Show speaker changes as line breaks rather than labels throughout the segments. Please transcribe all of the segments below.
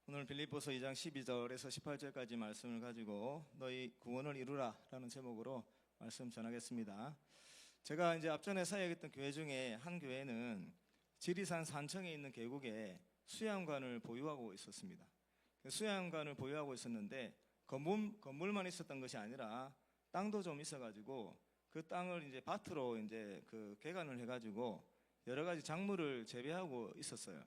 오늘 빌립보서 2장 12절에서 18절까지 말씀을 가지고 너희 구원을 이루라 라는 제목으로 말씀 전하겠습니다. 제가 이제 앞전에 사역했던 교회 중에 한 교회는 지리산 산청에 있는 계곡에 수양관을 보유하고 있었습니다. 수양관을 보유하고 있었는데 건물만 있었던 것이 아니라 땅도 좀 있어가지고 그 땅을 이제 밭으로 이제 그 개간을 해가지고 여러 가지 작물을 재배하고 있었어요.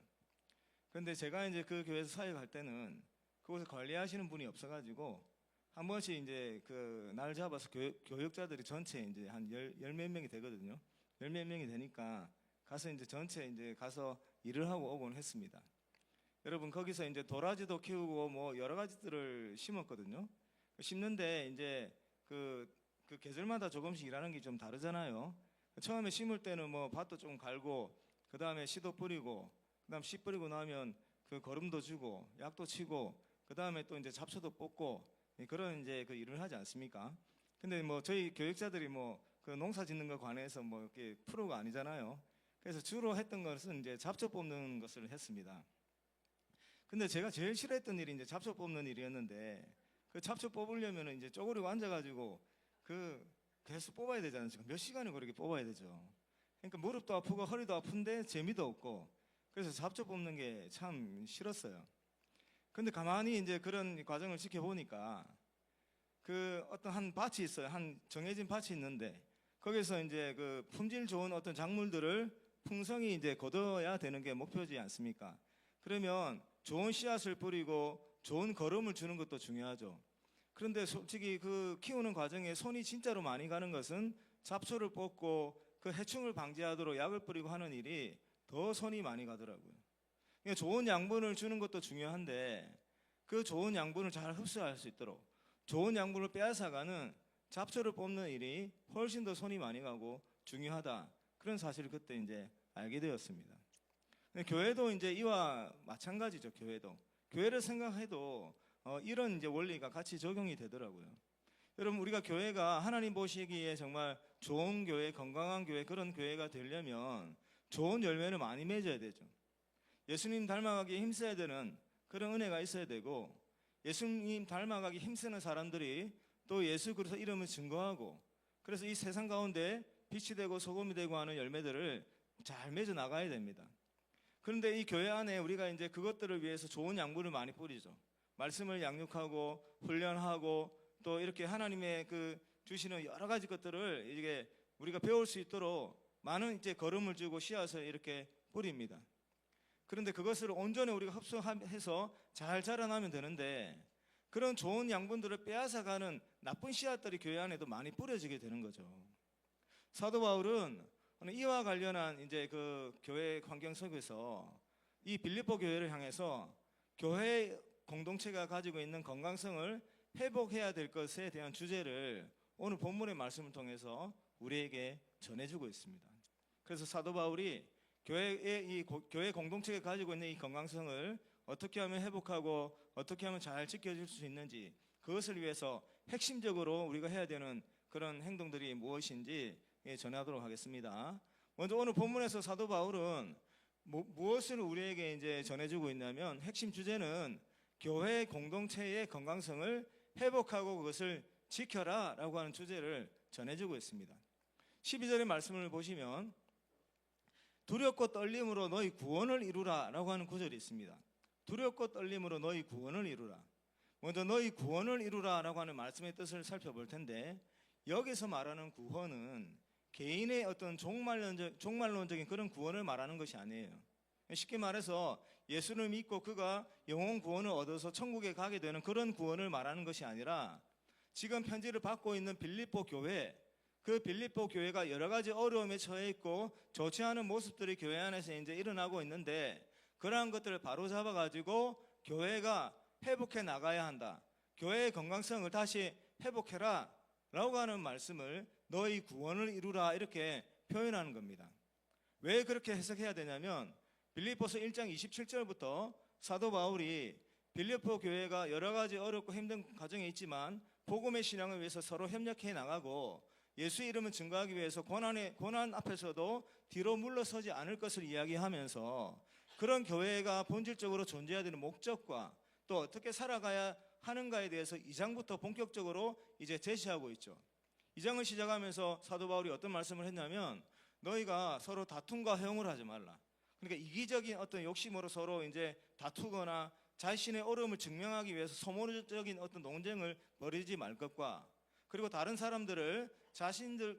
그런데 제가 이제 그 교회에서 사역할 때는 그곳을 관리하시는 분이 없어가지고 한 번씩 이제 그 날 잡아서 교육자들이 전체 이제 한 열 몇 명이 되거든요. 열 몇 명이 되니까 가서 이제 전체 이제 가서 일을 하고 오곤 했습니다. 여러분 거기서 이제 도라지도 키우고 뭐 여러 가지들을 심었거든요. 심는데 이제 그 계절마다 조금씩 일하는 게 좀 다르잖아요. 처음에 심을 때는 뭐 밭도 좀 갈고 그 다음에 씨도 뿌리고 그다음 씨 뿌리고 나면 그 거름도 주고 약도 치고 그 다음에 또 이제 잡초도 뽑고 그런 이제 그 일을 하지 않습니까? 근데 뭐 저희 교육자들이 뭐 그 농사 짓는 거 관해서 뭐 이렇게 프로가 아니잖아요. 그래서 주로 했던 것은 이제 잡초 뽑는 것을 했습니다. 근데 제가 제일 싫어했던 일이 이제 잡초 뽑는 일이었는데 그 잡초 뽑으려면 이제 쪼그리고 앉아가지고 그 계속 뽑아야 되잖아요. 몇 시간을 그렇게 뽑아야 되죠. 그러니까 무릎도 아프고 허리도 아픈데 재미도 없고 그래서 잡초 뽑는 게 참 싫었어요. 근데 가만히 이제 그런 과정을 지켜보니까 그 어떤 한 밭이 있어요. 한 정해진 밭이 있는데 거기서 이제 그 품질 좋은 어떤 작물들을 풍성히 이제 거둬야 되는 게 목표지 않습니까? 그러면 좋은 씨앗을 뿌리고 좋은 거름을 주는 것도 중요하죠. 그런데 솔직히 그 키우는 과정에 손이 진짜로 많이 가는 것은 잡초를 뽑고 그 해충을 방지하도록 약을 뿌리고 하는 일이 더 손이 많이 가더라고요. 그러니까 좋은 양분을 주는 것도 중요한데 그 좋은 양분을 잘 흡수할 수 있도록 좋은 양분을 빼앗아가는 잡초를 뽑는 일이 훨씬 더 손이 많이 가고 중요하다. 그런 사실을 그때 이제 알게 되었습니다. 교회도 이제 이와 마찬가지죠. 교회를 생각해도 이런 이제 원리가 같이 적용이 되더라고요. 여러분 우리가 교회가 하나님 보시기에 정말 좋은 교회, 건강한 교회 그런 교회가 되려면 좋은 열매를 많이 맺어야 되죠. 예수님 닮아가기에 힘써야 되는 그런 은혜가 있어야 되고 예수님 닮아가기 힘쓰는 사람들이 또 예수 그리스도 이름을 증거하고 그래서 이 세상 가운데 빛이 되고 소금이 되고 하는 열매들을 잘 맺어 나가야 됩니다. 그런데 이 교회 안에 우리가 이제 그것들을 위해서 좋은 양분을 많이 뿌리죠. 말씀을 양육하고 훈련하고 또 이렇게 하나님의 그 주시는 여러 가지 것들을 이게 우리가 배울 수 있도록 많은 이제 거름을 주고 씨앗을 이렇게 뿌립니다. 그런데 그것을 온전히 우리가 흡수해서 잘 자라나면 되는데 그런 좋은 양분들을 빼앗아가는 나쁜 씨앗들이 교회 안에도 많이 뿌려지게 되는 거죠. 사도 바울은 이와 관련한 이제 그 교회 환경 속에서 이 빌립보 교회를 향해서 교회 공동체가 가지고 있는 건강성을 회복해야 될 것에 대한 주제를 오늘 본문의 말씀을 통해서 우리에게 전해주고 있습니다. 그래서 사도 바울이 교회 공동체가 가지고 있는 이 건강성을 어떻게 하면 회복하고 어떻게 하면 잘 지켜줄 수 있는지 그것을 위해서 핵심적으로 우리가 해야 되는 그런 행동들이 무엇인지 전하도록 하겠습니다. 먼저 오늘 본문에서 사도 바울은 무엇을 우리에게 이제 전해주고 있냐면 핵심 주제는 교회 공동체의 건강성을 회복하고 그것을 지켜라 라고 하는 주제를 전해주고 있습니다. 12절의 말씀을 보시면 두렵고 떨림으로 너희 구원을 이루라 라고 하는 구절이 있습니다. 두렵고 떨림으로 너희 구원을 이루라. 먼저 너희 구원을 이루라 라고 하는 말씀의 뜻을 살펴볼 텐데 여기서 말하는 구원은 개인의 어떤 종말론적인 그런 구원을 말하는 것이 아니에요. 쉽게 말해서 예수를 믿고 그가 영혼 구원을 얻어서 천국에 가게 되는 그런 구원을 말하는 것이 아니라 지금 편지를 받고 있는 빌립보 교회, 그 빌립보 교회가 여러 가지 어려움에 처해 있고 좋지 않은 모습들이 교회 안에서 이제 일어나고 있는데 그러한 것들을 바로잡아 가지고 교회가 회복해 나가야 한다. 교회의 건강성을 다시 회복해라 라고 하는 말씀을 너희 구원을 이루라 이렇게 표현하는 겁니다. 왜 그렇게 해석해야 되냐면 빌립보서 1장 27절부터 사도 바울이 빌립보 교회가 여러 가지 어렵고 힘든 과정에 있지만 복음의 신앙을 위해서 서로 협력해 나가고 예수 이름을 증거하기 위해서 고난 앞에서도 뒤로 물러서지 않을 것을 이야기하면서 그런 교회가 본질적으로 존재해야 되는 목적과 또 어떻게 살아가야 하는가에 대해서 2장부터 본격적으로 이제 제시하고 있죠. 2장을 시작하면서 사도 바울이 어떤 말씀을 했냐면 너희가 서로 다툼과 허용을 하지 말라. 그러니까 이기적인 어떤 욕심으로 서로 이제 다투거나 자신의 어려움을 증명하기 위해서 소모적인 어떤 논쟁을 벌이지 말 것과, 그리고 다른 사람들을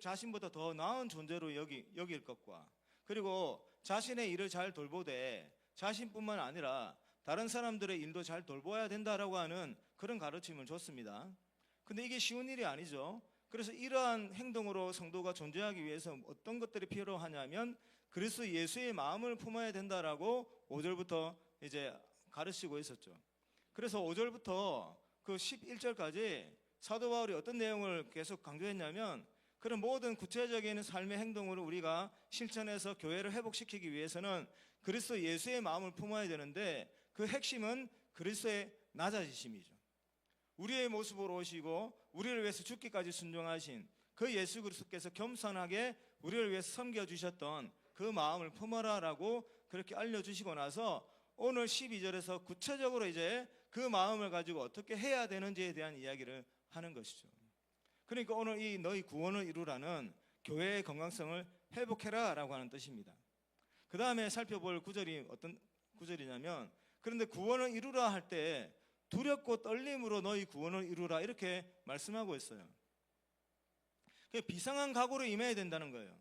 자신보다 더 나은 존재로 여길 것과, 그리고 자신의 일을 잘 돌보되 자신뿐만 아니라 다른 사람들의 일도 잘 돌봐야 된다라고 하는 그런 가르침을 줬습니다. 근데 이게 쉬운 일이 아니죠. 그래서 이러한 행동으로 성도가 존재하기 위해서 어떤 것들이 필요하냐면 그리스도 예수의 마음을 품어야 된다라고 5절부터 이제 가르치고 있었죠. 그래서 5절부터 그 11절까지 사도 바울이 어떤 내용을 계속 강조했냐면 그런 모든 구체적인 삶의 행동을 우리가 실천해서 교회를 회복시키기 위해서는 그리스도 예수의 마음을 품어야 되는데 그 핵심은 그리스도의 낮아지심이죠. 우리의 모습으로 오시고 우리를 위해서 죽기까지 순종하신 그 예수 그리스도께서 겸손하게 우리를 위해서 섬겨주셨던 그 마음을 품어라라고 그렇게 알려주시고 나서 오늘 12절에서 구체적으로 이제 그 마음을 가지고 어떻게 해야 되는지에 대한 이야기를 하는 것이죠. 그러니까 오늘 이 너희 구원을 이루라는 교회의 건강성을 회복해라라고 하는 뜻입니다. 그 다음에 살펴볼 구절이 어떤 구절이냐면 그런데 구원을 이루라 할 때 두렵고 떨림으로 너희 구원을 이루라 이렇게 말씀하고 있어요. 비상한 각오로 임해야 된다는 거예요.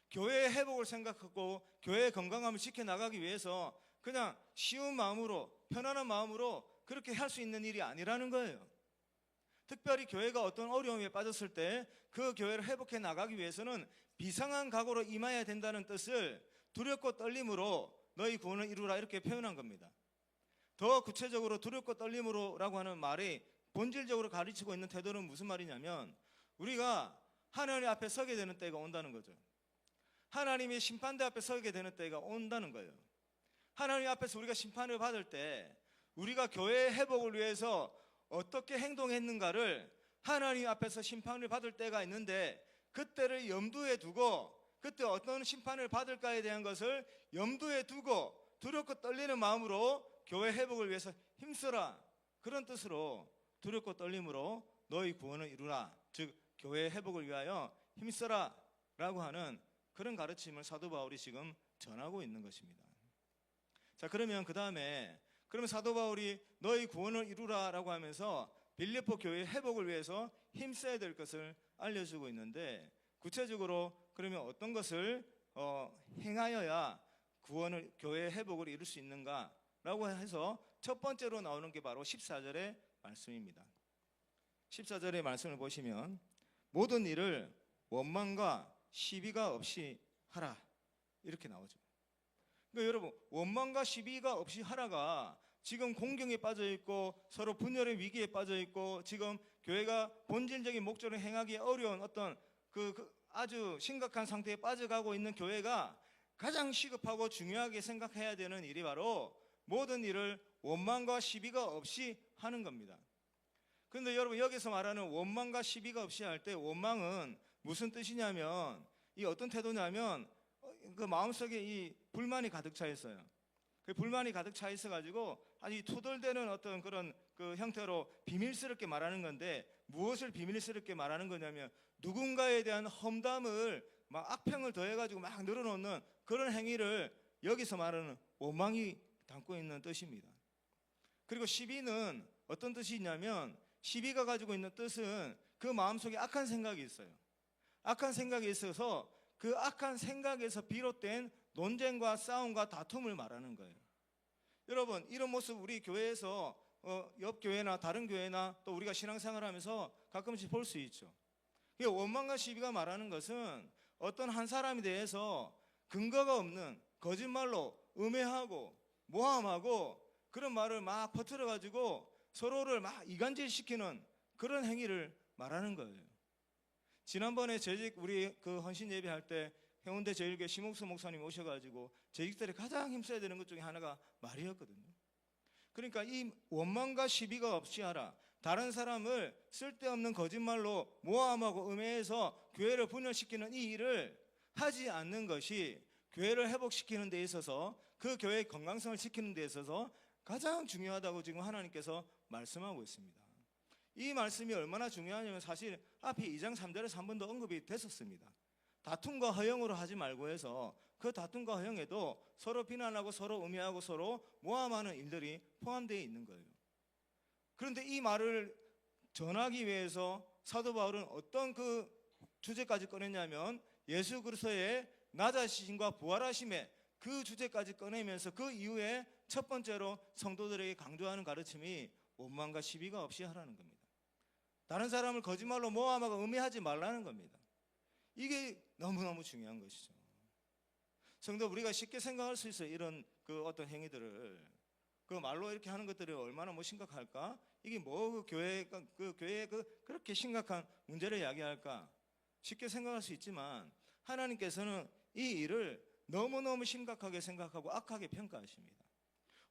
교회의 회복을 생각하고 교회의 건강함을 지켜나가기 위해서 그냥 쉬운 마음으로 편안한 마음으로 그렇게 할 수 있는 일이 아니라는 거예요. 특별히 교회가 어떤 어려움에 빠졌을 때 그 교회를 회복해 나가기 위해서는 비상한 각오로 임해야 된다는 뜻을 두렵고 떨림으로 너희 구원을 이루라 이렇게 표현한 겁니다. 더 구체적으로 두렵고 떨림으로라고 하는 말이 본질적으로 가르치고 있는 태도는 무슨 말이냐면 우리가 하나님 앞에 서게 되는 때가 온다는 거죠. 하나님의 심판대 앞에 서게 되는 때가 온다는 거예요. 하나님 앞에서 우리가 심판을 받을 때 우리가 교회의 회복을 위해서 어떻게 행동했는가를 하나님 앞에서 심판을 받을 때가 있는데 그때를 염두에 두고 그때 어떤 심판을 받을까에 대한 것을 염두에 두고 두렵고 떨리는 마음으로 교회 회복을 위해서 힘써라, 그런 뜻으로 두렵고 떨림으로 너희 구원을 이루라, 즉 교회 회복을 위하여 힘써라 라고 하는 그런 가르침을 사도 바울이 지금 전하고 있는 것입니다. 자, 그러면 그 다음에 그러면 사도 바울이 너희 구원을 이루라 라고 하면서 빌립보 교회 회복을 위해서 힘써야 될 것을 알려주고 있는데 구체적으로 그러면 어떤 것을 행하여야 구원을 교회의 회복을 이룰 수 있는가 라고 해서 첫 번째로 나오는 게 바로 14절의 말씀입니다. 14절의 말씀을 보시면 모든 일을 원망과 시비가 없이 하라 이렇게 나오죠. 그러니까 여러분 원망과 시비가 없이 하라가 지금 공경에 빠져 있고 서로 분열의 위기에 빠져 있고 지금 교회가 본질적인 목적을 행하기 어려운 어떤 그 아주 심각한 상태에 빠져가고 있는 교회가 가장 시급하고 중요하게 생각해야 되는 일이 바로 모든 일을 원망과 시비가 없이 하는 겁니다. 그런데 여러분 여기서 말하는 원망과 시비가 없이 할 때 원망은 무슨 뜻이냐면 이 어떤 태도냐면 그 마음속에 이 불만이 가득 차 있어요. 그 불만이 가득 차 있어가지고 아주 투덜대는 어떤 그런 그 형태로 비밀스럽게 말하는 건데 무엇을 비밀스럽게 말하는 거냐면 누군가에 대한 험담을 막 악평을 더해가지고 막 늘어놓는 그런 행위를 여기서 말하는 원망이 담고 있는 뜻입니다. 그리고 시비는 어떤 뜻이 있냐면 시비가 가지고 있는 뜻은 그 마음속에 악한 생각이 있어요. 악한 생각이 있어서 그 악한 생각에서 비롯된 논쟁과 싸움과 다툼을 말하는 거예요. 여러분 이런 모습 우리 교회에서 옆 교회나 다른 교회나 또 우리가 신앙생활하면서 가끔씩 볼 수 있죠. 원망과 시비가 말하는 것은 어떤 한 사람에 대해서 근거가 없는 거짓말로 음해하고 모함하고 그런 말을 막 퍼뜨려가지고 서로를 막 이간질시키는 그런 행위를 말하는 거예요. 지난번에 재직 우리 그 헌신 예배할 때 해운대 제일교회 심옥수 목사님 오셔가지고 재직들이 가장 힘써야 되는 것 중에 하나가 말이었거든요. 그러니까 이 원망과 시비가 없이 하라. 다른 사람을 쓸데없는 거짓말로 모함하고 음해해서 교회를 분열시키는 이 일을 하지 않는 것이 교회를 회복시키는 데 있어서 그 교회의 건강성을 지키는 데 있어서 가장 중요하다고 지금 하나님께서 말씀하고 있습니다. 이 말씀이 얼마나 중요하냐면 사실 앞에 2장 3절에서 한 번 더 언급이 됐었습니다. 다툼과 허영으로 하지 말고 해서 그 다툼과 허영에도 서로 비난하고 서로 음해하고 서로 모함하는 일들이 포함되어 있는 거예요. 그런데 이 말을 전하기 위해서 사도 바울은 어떤 그 주제까지 꺼냈냐면 예수 그리스도의 낮아지심과 부활하심의 그 주제까지 꺼내면서 그 이후에 첫 번째로 성도들에게 강조하는 가르침이 원망과 시비가 없이 하라는 겁니다. 다른 사람을 거짓말로 모함하고 음해하지 말라는 겁니다. 이게 너무너무 중요한 것이죠. 성도, 우리가 쉽게 생각할 수 있어요. 이런 그 어떤 행위들을 그 말로 이렇게 하는 것들이 얼마나 뭐 심각할까? 이게 뭐 교회에 그렇게 심각한 문제를 이야기할까? 쉽게 생각할 수 있지만 하나님께서는 이 일을 너무너무 심각하게 생각하고 악하게 평가하십니다.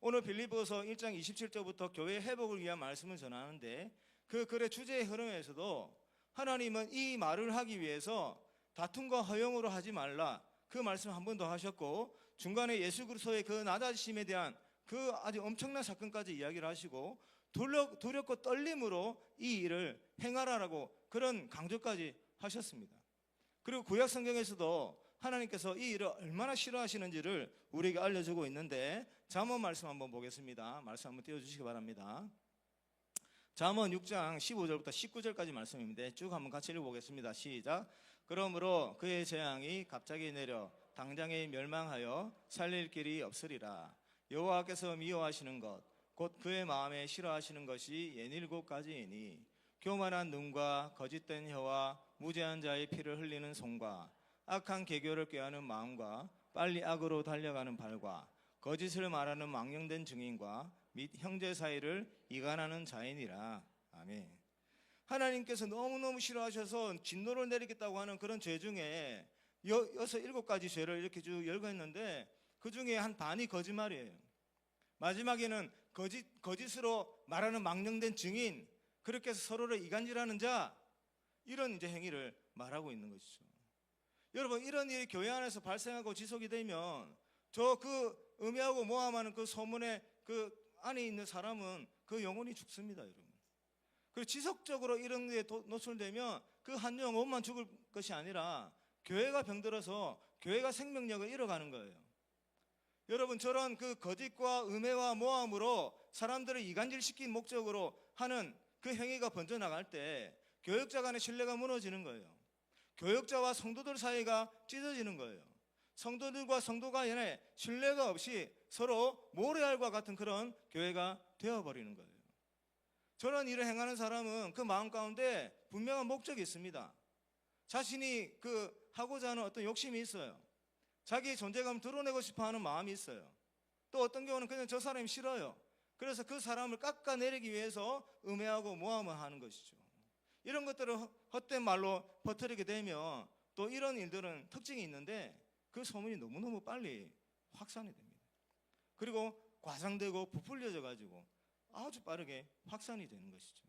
오늘 빌립보서 1장 27절부터 교회 회복을 위한 말씀을 전하는데 그 글의 주제의 흐름에서도 하나님은 이 말을 하기 위해서 다툼과 허영으로 하지 말라, 그 말씀 한 번 더 하셨고, 중간에 예수 그리스도의 그 낮아지심에 대한 그 아주 엄청난 사건까지 이야기를 하시고, 두렵고 떨림으로 이 일을 행하라라고 그런 강조까지 하셨습니다. 그리고 구약 성경에서도 하나님께서 이 일을 얼마나 싫어하시는지를 우리에게 알려주고 있는데, 잠언 말씀 한번 보겠습니다. 말씀 한번 띄워주시기 바랍니다. 잠언 6장 15절부터 19절까지 말씀입니다. 쭉 한번 같이 읽어보겠습니다. 시작. 그러므로 그의 재앙이 갑자기 내려 당장에 멸망하여 살릴 길이 없으리라. 여호와께서 미워하시는 것 곧 그의 마음에 싫어하시는 것이 예닐곱 가지이니 교만한 눈과 거짓된 혀와 무죄한 자의 피를 흘리는 손과 악한 계교를 꾀하는 마음과 빨리 악으로 달려가는 발과 거짓을 말하는 망령된 증인과 및 형제 사이를 이간하는 자이니라. 아멘. 하나님께서 너무너무 싫어하셔서 진노를 내리겠다고 하는 그런 죄 중에 7가지 죄를 이렇게 쭉 열거했는데 그 중에 한 반이 거짓말이에요. 마지막에는 거짓으로 말하는 망령된 증인, 그렇게 해서 서로를 이간질하는 자, 이런 이제 행위를 말하고 있는 것이죠. 여러분, 이런 일이 교회 안에서 발생하고 지속이 되면 저 그 음해하고 모함하는 그 소문의 그 안에 있는 사람은 그 영혼이 죽습니다, 여러분. 그리고 지속적으로 이런 게 노출되면 그 한 영혼만 죽을 것이 아니라 교회가 병들어서 교회가 생명력을 잃어가는 거예요. 여러분, 저런 그 거짓과 음해와 모함으로 사람들을 이간질시킨 목적으로 하는 그 행위가 번져나갈 때 교역자 간의 신뢰가 무너지는 거예요. 교역자와 성도들 사이가 찢어지는 거예요. 성도들과 성도 간에 신뢰가 없이 서로 모래알과 같은 그런 교회가 되어버리는 거예요. 저런 일을 행하는 사람은 그 마음 가운데 분명한 목적이 있습니다. 자신이 하고자 하는 어떤 욕심이 있어요. 자기의 존재감을 드러내고 싶어하는 마음이 있어요. 또 어떤 경우는 그냥 저 사람이 싫어요. 그래서 그 사람을 깎아내리기 위해서 음해하고 모함을 하는 것이죠. 이런 것들을 헛된 말로 퍼뜨리게 되면 또 이런 일들은 특징이 있는데 그 소문이 너무너무 빨리 확산이 됩니다. 그리고 과장되고 부풀려져 가지고 아주 빠르게 확산이 되는 것이죠.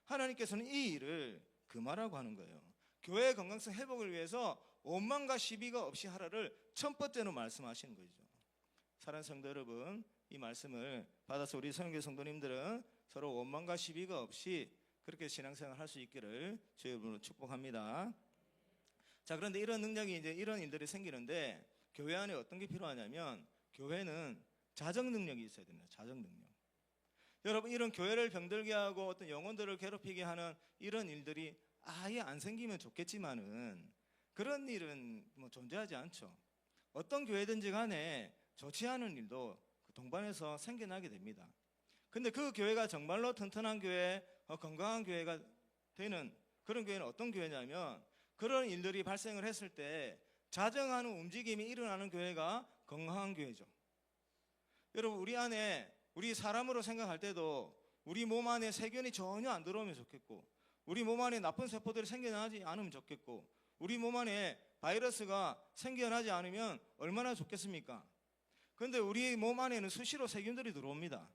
하나님께서는 이 일을 금하라고 하는 거예요. 교회의 건강성 회복을 위해서 원망과 시비가 없이 하라를 첫 번째로 말씀하시는 거죠. 사랑하는 성도 여러분, 이 말씀을 받아서 우리 선교회 성도님들은 서로 원망과 시비가 없이 그렇게 신앙생활 할 수 있기를 주의 이름으로 축복합니다. 자, 그런데 이런 능력이 이제 이런 일들이 생기는데 교회 안에 어떤 게 필요하냐면 교회는 자정 능력이 있어야 됩니다. 자정 능력. 여러분, 이런 교회를 병들게 하고 어떤 영혼들을 괴롭히게 하는 이런 일들이 아예 안 생기면 좋겠지만은 그런 일은 뭐 존재하지 않죠. 어떤 교회든지 간에 좋지 않은 일도 그 동반해서 생겨나게 됩니다. 근데 그 교회가 정말로 튼튼한 교회, 건강한 교회가 되는 그런 교회는 어떤 교회냐면 그런 일들이 발생을 했을 때 자정하는 움직임이 일어나는 교회가 건강한 교회죠. 여러분, 우리 사람으로 생각할 때도 우리 몸 안에 세균이 전혀 안 들어오면 좋겠고, 우리 몸 안에 나쁜 세포들이 생겨나지 않으면 좋겠고, 우리 몸 안에 바이러스가 생겨나지 않으면 얼마나 좋겠습니까? 그런데 우리 몸 안에는 수시로 세균들이 들어옵니다.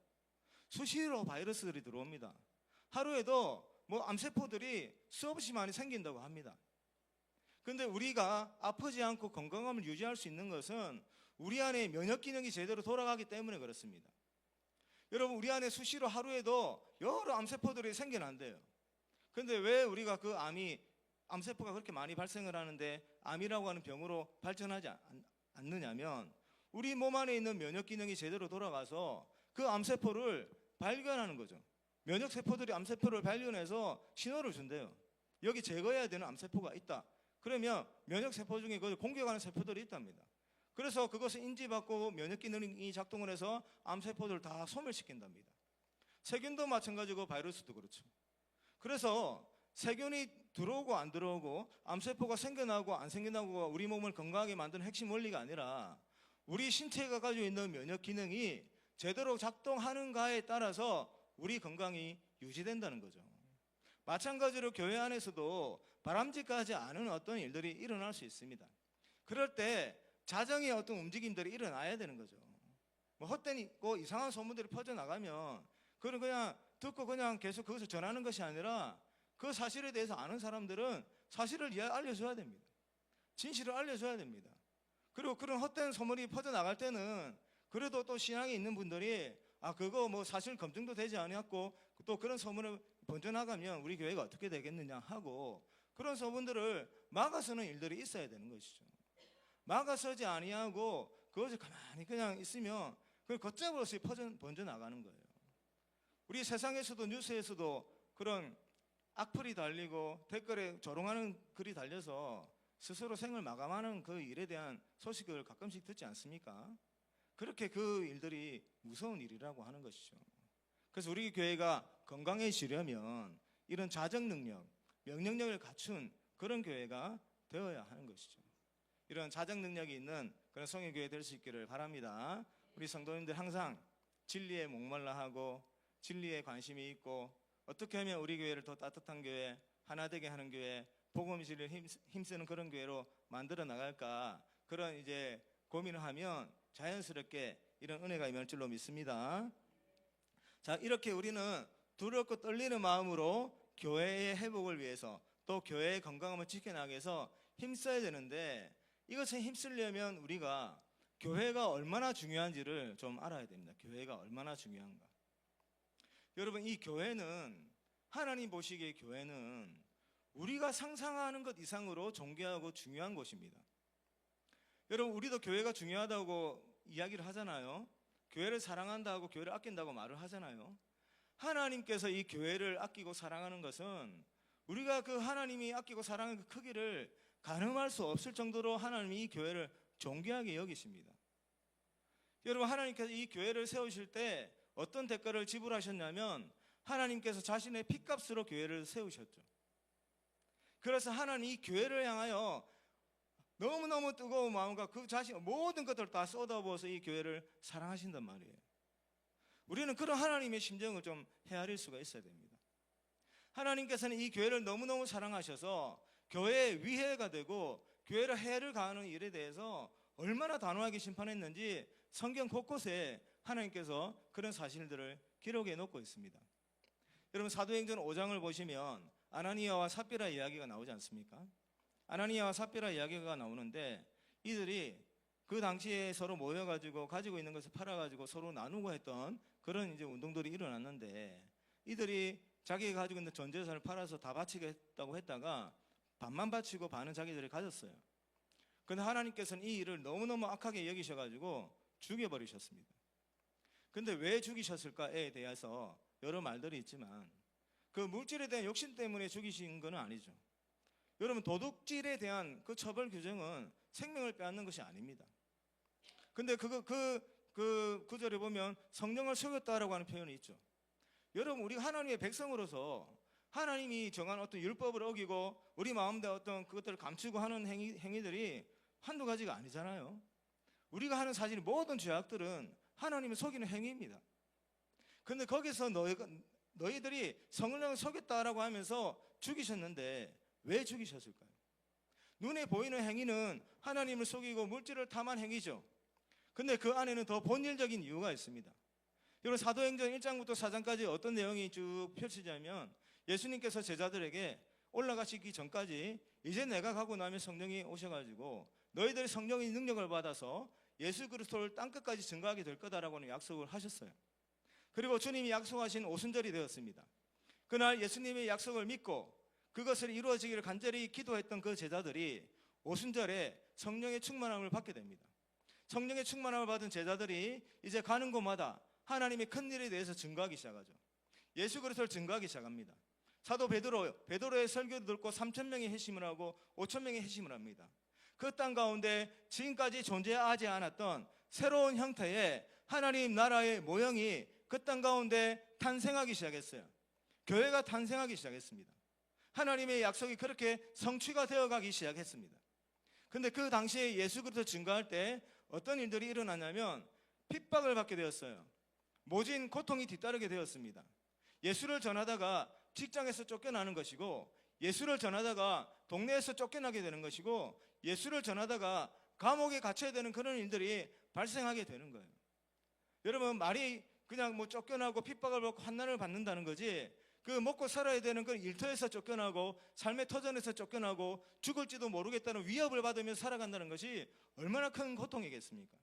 수시로 바이러스들이 들어옵니다. 하루에도 암세포들이 수없이 많이 생긴다고 합니다. 그런데 우리가 아프지 않고 건강함을 유지할 수 있는 것은 우리 안에 면역 기능이 제대로 돌아가기 때문에 그렇습니다. 여러분 우리 안에 수시로 하루에도 여러 암세포들이 생겨난대요. 근데 왜 우리가 그 암세포가 그렇게 많이 발생을 하는데 암이라고 하는 병으로 발전하지 않느냐면 우리 몸 안에 있는 면역 기능이 제대로 돌아가서 그 암세포를 발견하는 거죠. 면역세포들이 암세포를 발견해서 신호를 준대요. 여기 제거해야 되는 암세포가 있다. 그러면 면역세포 중에 그걸 공격하는 세포들이 있답니다. 그래서 그것을 인지받고 면역 기능이 작동을 해서 암세포들을 다 소멸시킨답니다. 세균도 마찬가지고 바이러스도 그렇죠. 그래서 세균이 들어오고 안 들어오고 암세포가 생겨나고 안 생겨나고가 우리 몸을 건강하게 만드는 핵심 원리가 아니라 우리 신체가 가지고 있는 면역 기능이 제대로 작동하는가에 따라서 우리 건강이 유지된다는 거죠. 마찬가지로 교회 안에서도 바람직하지 않은 어떤 일들이 일어날 수 있습니다. 그럴 때 자정의 어떤 움직임들이 일어나야 되는 거죠. 뭐 헛된 있고 이상한 소문들이 퍼져나가면 그걸 그냥 듣고 그냥 계속 그것을 전하는 것이 아니라 그 사실에 대해서 아는 사람들은 사실을 알려줘야 됩니다. 진실을 알려줘야 됩니다. 그리고 그런 헛된 소문이 퍼져나갈 때는 그래도 또 신앙에 있는 분들이 그거 뭐 사실 검증도 되지 않았고 또 그런 소문을 번져나가면 우리 교회가 어떻게 되겠느냐 하고 그런 소문들을 막아서는 일들이 있어야 되는 것이죠. 막아서지 아니하고 그것을 가만히 그냥 있으면 그걸 걷잡을 없이 번져나가는 거예요. 우리 세상에서도 뉴스에서도 그런 악플이 달리고 댓글에 조롱하는 글이 달려서 스스로 생을 마감하는 그 일에 대한 소식을 가끔씩 듣지 않습니까? 그렇게 그 일들이 무서운 일이라고 하는 것이죠. 그래서 우리 교회가 건강해지려면 이런 자정 능력, 명령력을 갖춘 그런 교회가 되어야 하는 것이죠. 이런 자정 능력이 있는 그런 성인교회 될 수 있기를 바랍니다. 우리 성도님들 항상 진리에 목말라 하고 진리에 관심이 있고 어떻게 하면 우리 교회를 더 따뜻한 교회, 하나 되게 하는 교회, 복음 진리를 힘쓰는 그런 교회로 만들어 나갈까 그런 이제 고민을 하면 자연스럽게 이런 은혜가 임할 줄로 믿습니다. 자, 이렇게 우리는 두렵고 떨리는 마음으로 교회의 회복을 위해서 또 교회의 건강함을 지켜나가기 위해서 힘써야 되는데 이것에 힘쓰려면 우리가 교회가 얼마나 중요한지를 좀 알아야 됩니다. 교회가 얼마나 중요한가. 여러분 이 교회는 하나님 보시기에 교회는 우리가 상상하는 것 이상으로 존귀하고 중요한 곳입니다. 여러분 우리도 교회가 중요하다고 이야기를 하잖아요. 교회를 사랑한다고 교회를 아낀다고 말을 하잖아요. 하나님께서 이 교회를 아끼고 사랑하는 것은 우리가 그 하나님이 아끼고 사랑하는 그 크기를 가늠할 수 없을 정도로 하나님이 이 교회를 존귀하게 여기십니다. 여러분 하나님께서 이 교회를 세우실 때 어떤 대가를 지불하셨냐면 하나님께서 자신의 핏값으로 교회를 세우셨죠. 그래서 하나님 이 교회를 향하여 너무너무 뜨거운 마음과 그 자신 모든 것들을 다 쏟아부어서 이 교회를 사랑하신단 말이에요. 우리는 그런 하나님의 심정을 좀 헤아릴 수가 있어야 됩니다. 하나님께서는 이 교회를 너무너무 사랑하셔서 교회의 위해가 되고 교회를 해를 가하는 일에 대해서 얼마나 단호하게 심판했는지 성경 곳곳에 하나님께서 그런 사실들을 기록해 놓고 있습니다. 여러분 사도행전 5장을 보시면 아나니아와 삽비라 이야기가 나오지 않습니까? 아나니아와 삽비라 이야기가 나오는데 이들이 그 당시에 서로 모여가지고 가지고 있는 것을 팔아가지고 서로 나누고 했던 그런 이제 운동들이 일어났는데 이들이 자기가 가지고 있는 전 재산을 팔아서 다 바치겠다고 했다가 반만 바치고 반은 자기들이 가졌어요. 그런데 하나님께서는 이 일을 너무너무 악하게 여기셔가지고 죽여버리셨습니다. 근데 왜 죽이셨을까에 대해서 여러 말들이 있지만 그 물질에 대한 욕심 때문에 죽이신 건 아니죠. 여러분 도둑질에 대한 그 처벌 규정은 생명을 빼앗는 것이 아닙니다. 근데 그 구절에 보면 성령을 속였다라고 하는 표현이 있죠. 여러분 우리 하나님의 백성으로서 하나님이 정한 어떤 율법을 어기고 우리 마음대 어떤 그것들을 감추고 하는 행위들이 한두 가지가 아니잖아요. 우리가 하는 사실 모든 죄악들은 하나님을 속이는 행위입니다. 근데 거기서 너희들이 성령을 속였다라고 하면서 죽이셨는데 왜 죽이셨을까요? 눈에 보이는 행위는 하나님을 속이고 물질을 탐한 행위죠. 근데 그 안에는 더 본질적인 이유가 있습니다. 여러분 사도행전 1장부터 4장까지 어떤 내용이 쭉 펼치자면 예수님께서 제자들에게 올라가시기 전까지 이제 내가 가고 나면 성령이 오셔가지고 너희들이 성령의 능력을 받아서 예수 그리스도를 땅끝까지 증거하게 될 거다라고 하는 약속을 하셨어요. 그리고 주님이 약속하신 오순절이 되었습니다. 그날 예수님의 약속을 믿고 그것을 이루어지기를 간절히 기도했던 그 제자들이 오순절에 성령의 충만함을 받게 됩니다. 성령의 충만함을 받은 제자들이 이제 가는 곳마다 하나님의 큰 일에 대해서 증거하기 시작하죠. 예수 그리스도를 증거하기 시작합니다. 사도 베드로의 설교를 듣고 3,000명이 회심을 하고 5,000명이 회심을 합니다. 그 땅 가운데 지금까지 존재하지 않았던 새로운 형태의 하나님 나라의 모형이 그 땅 가운데 탄생하기 시작했어요. 교회가 탄생하기 시작했습니다. 하나님의 약속이 그렇게 성취가 되어가기 시작했습니다. 근데 그 당시에 예수 그리스도 증거할 때 어떤 일들이 일어났냐면 핍박을 받게 되었어요. 모진 고통이 뒤따르게 되었습니다. 예수를 전하다가 직장에서 쫓겨나는 것이고, 예수를 전하다가 동네에서 쫓겨나게 되는 것이고, 예수를 전하다가 감옥에 갇혀야 되는 그런 일들이 발생하게 되는 거예요. 여러분, 말이 그냥 뭐 쫓겨나고 핍박을 받고 환난을 받는다는 거지, 그 먹고 살아야 되는 그 일터에서 쫓겨나고 삶의 터전에서 쫓겨나고 죽을지도 모르겠다는 위협을 받으며 살아간다는 것이 얼마나 큰 고통이겠습니까?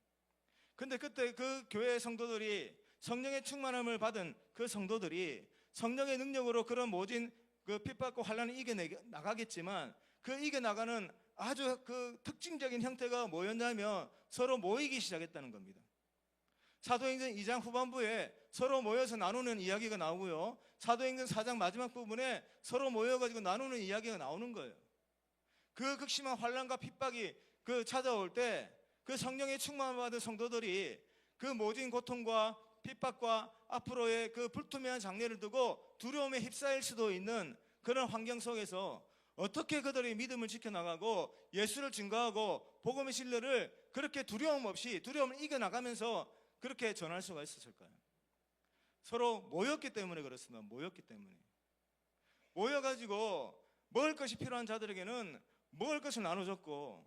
근데 그때 그 교회 성도들이, 성령의 충만함을 받은 그 성도들이 성령의 능력으로 그런 모진 그 핍박과 환난을 이겨나가겠지만, 그 이겨나가는 아주 그 특징적인 형태가 뭐였냐면 서로 모이기 시작했다는 겁니다. 사도행전 2장 후반부에 서로 모여서 나누는 이야기가 나오고요, 사도행전 4장 마지막 부분에 서로 모여가지고 나누는 이야기가 나오는 거예요. 그 극심한 환난과 핍박이 그 찾아올 때 그 성령의 충만을 받은 성도들이 그 모진 고통과 핍박과 앞으로의 그 불투명한 장래를 두고 두려움에 휩싸일 수도 있는 그런 환경 속에서 어떻게 그들의 믿음을 지켜나가고 예수를 증거하고 복음의 진리를 그렇게 두려움 없이, 두려움을 이겨나가면서 그렇게 전할 수가 있었을까요? 서로 모였기 때문에 그렇습니다. 모였기 때문에. 모여가지고 먹을 것이 필요한 자들에게는 먹을 것을 나눠줬고,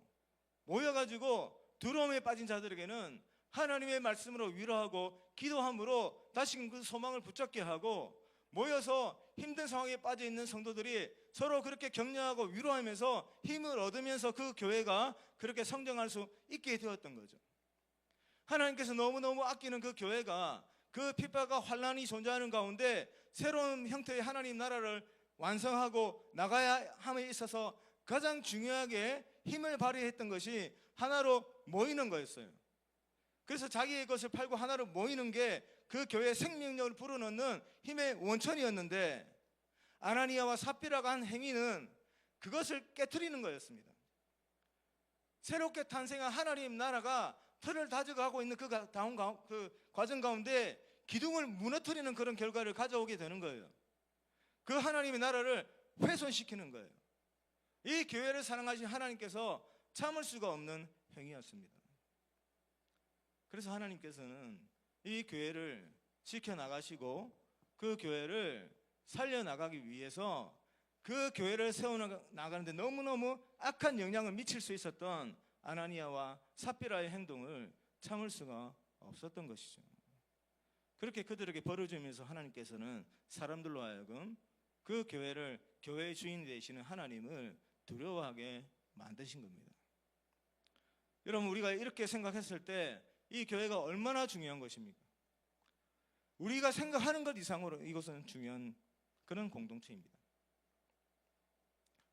모여가지고 두려움에 빠진 자들에게는 하나님의 말씀으로 위로하고 기도함으로 다시금 그 소망을 붙잡게 하고, 모여서 힘든 상황에 빠져 있는 성도들이 서로 그렇게 격려하고 위로하면서 힘을 얻으면서 그 교회가 그렇게 성장할 수 있게 되었던 거죠. 하나님께서 너무너무 아끼는 그 교회가 그 핍박과 환난이 존재하는 가운데 새로운 형태의 하나님 나라를 완성하고 나가야 함에 있어서 가장 중요하게 힘을 발휘했던 것이 하나로 모이는 거였어요. 그래서 자기의 것을 팔고 하나로 모이는 게 그 교회의 생명력을 불어넣는 힘의 원천이었는데, 아나니아와 삽비라가 한 행위는 그것을 깨트리는 거였습니다. 새롭게 탄생한 하나님 나라가 틀을 다져가고 있는 그 과정 가운데 기둥을 무너뜨리는 그런 결과를 가져오게 되는 거예요. 그 하나님의 나라를 훼손시키는 거예요. 이 교회를 사랑하신 하나님께서 참을 수가 없는 행위였습니다. 그래서 하나님께서는 이 교회를 지켜나가시고 그 교회를 살려나가기 위해서 그 교회를 세워나가는데 너무너무 악한 영향을 미칠 수 있었던 아나니아와 삽비라의 행동을 참을 수가 없었던 것이죠. 그렇게 그들에게 벌을 주면서 하나님께서는 사람들로 하여금 그 교회를, 교회의 주인 되시는 하나님을 두려워하게 만드신 겁니다. 여러분, 우리가 이렇게 생각했을 때 이 교회가 얼마나 중요한 것입니까? 우리가 생각하는 것 이상으로 이것은 중요한 그런 공동체입니다.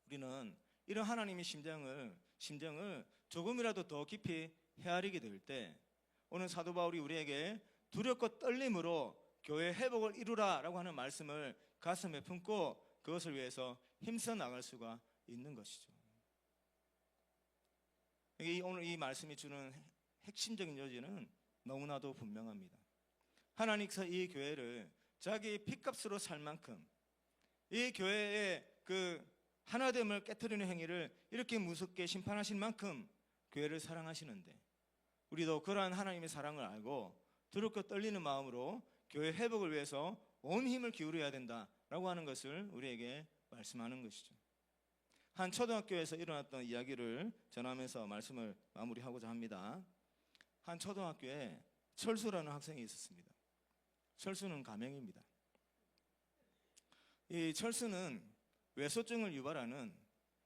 우리는 이런 하나님의 심정을 조금이라도 더 깊이 헤아리게 될 때, 오늘 사도 바울이 우리에게 두렵고 떨림으로 교회 회복을 이루라라고 하는 말씀을 가슴에 품고 그것을 위해서 힘써 나갈 수가 있는 것이죠. 오늘 이 말씀이 주는 핵심적인 요지는 너무나도 분명합니다. 하나님께서 이 교회를 자기 피값으로 살 만큼, 이 교회의 그 하나됨을 깨트리는 행위를 이렇게 무섭게 심판하실 만큼 교회를 사랑하시는데, 우리도 그러한 하나님의 사랑을 알고 두렵고 떨리는 마음으로 교회 회복을 위해서 온 힘을 기울여야 된다라고 하는 것을 우리에게 말씀하는 것이죠. 한 초등학교에서 일어났던 이야기를 전하면서 말씀을 마무리하고자 합니다. 한 초등학교에 철수라는 학생이 있었습니다. 철수는 가명입니다. 이 철수는 외소증을 유발하는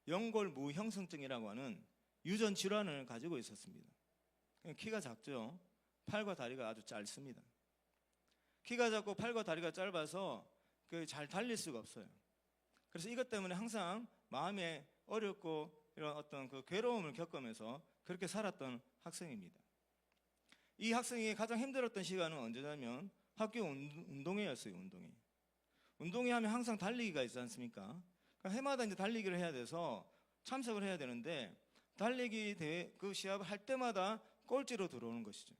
연골 무형성증이라고 하는 유전 질환을 가지고 있었습니다. 키가 작죠. 팔과 다리가 아주 짧습니다. 키가 작고 팔과 다리가 짧아서 잘 달릴 수가 없어요. 그래서 이것 때문에 항상 마음에 어렵고 이런 어떤 괴로움을 겪으면서 그렇게 살았던 학생입니다. 이 학생이 가장 힘들었던 시간은 언제냐면 학교 운동회였어요. 운동회 하면 항상 달리기가 있지 않습니까? 그러니까 해마다 이제 달리기를 해야 돼서 참석을 해야 되는데 달리기 대회 시합을 할 때마다 꼴찌로 들어오는 것이죠.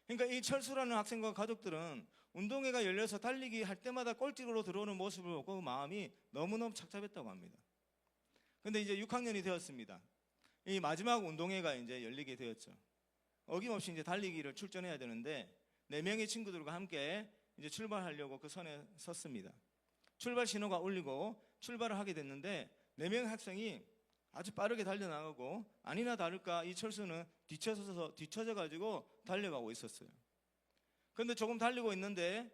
그러니까 이 철수라는 학생과 가족들은 운동회가 열려서 달리기 할 때마다 꼴찌로 들어오는 모습을 보고 마음이 너무너무 착잡했다고 합니다. 근데 이제 6학년이 되었습니다. 이 마지막 운동회가 이제 열리게 되었죠. 어김없이 이제 달리기를 출전해야 되는데 4명의 친구들과 함께 이제 출발하려고 그 선에 섰습니다. 출발 신호가 울리고 출발을 하게 됐는데 4명의 학생이 아주 빠르게 달려나가고 아니나 다를까 이 철수는 뒤쳐져 가지고 달려가고 있었어요. 그런데 조금 달리고 있는데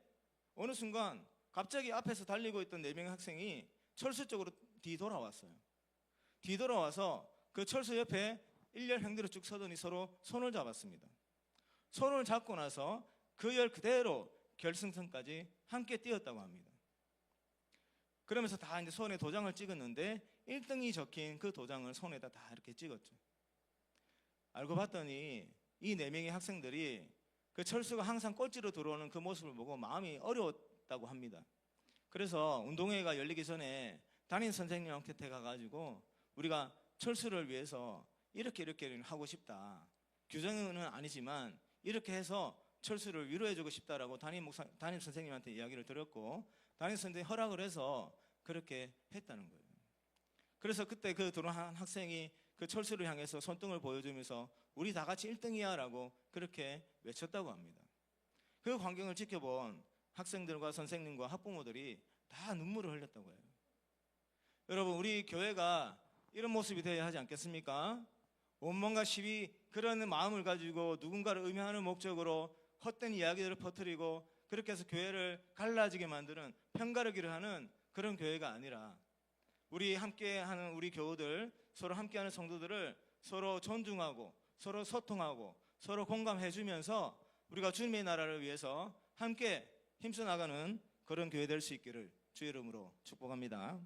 어느 순간 갑자기 앞에서 달리고 있던 4명의 학생이 철수 쪽으로 뒤돌아왔어요. 뒤돌아와서 그 철수 옆에 일렬행대로 쭉 서더니 서로 손을 잡았습니다. 손을 잡고 나서 그 열 그대로 결승선까지 함께 뛰었다고 합니다. 그러면서 다 이제 손에 도장을 찍었는데 1등이 적힌 그 도장을 손에다 다 이렇게 찍었죠. 알고 봤더니 이 4명의 학생들이 그 철수가 항상 꼴찌로 들어오는 그 모습을 보고 마음이 어려웠다고 합니다. 그래서 운동회가 열리기 전에 담임 선생님한테 가가지고 우리가 철수를 위해서 이렇게 하고 싶다. 규정은 아니지만 이렇게 해서 철수를 위로해주고 싶다라고 담임 선생님한테 이야기를 드렸고 담임 선생님이 허락을 해서 그렇게 했다는 거예요. 그래서 그때 그 들어온 학생이 그 철수를 향해서 손등을 보여주면서 우리 다 같이 1등이야 라고 그렇게 외쳤다고 합니다. 그 광경을 지켜본 학생들과 선생님과 학부모들이 다 눈물을 흘렸다고 해요. 여러분, 우리 교회가 이런 모습이 되어야 하지 않겠습니까? 원망과 시비, 그런 마음을 가지고 누군가를 의미하는 목적으로 헛된 이야기들을 퍼뜨리고 그렇게 해서 교회를 갈라지게 만드는 편가르기를 하는 그런 교회가 아니라 우리 함께하는 우리 교우들, 서로 함께하는 성도들을 서로 존중하고 서로 소통하고 서로 공감해주면서 우리가 주님의 나라를 위해서 함께 힘써 나가는 그런 교회 될 수 있기를 주의 이름으로 축복합니다.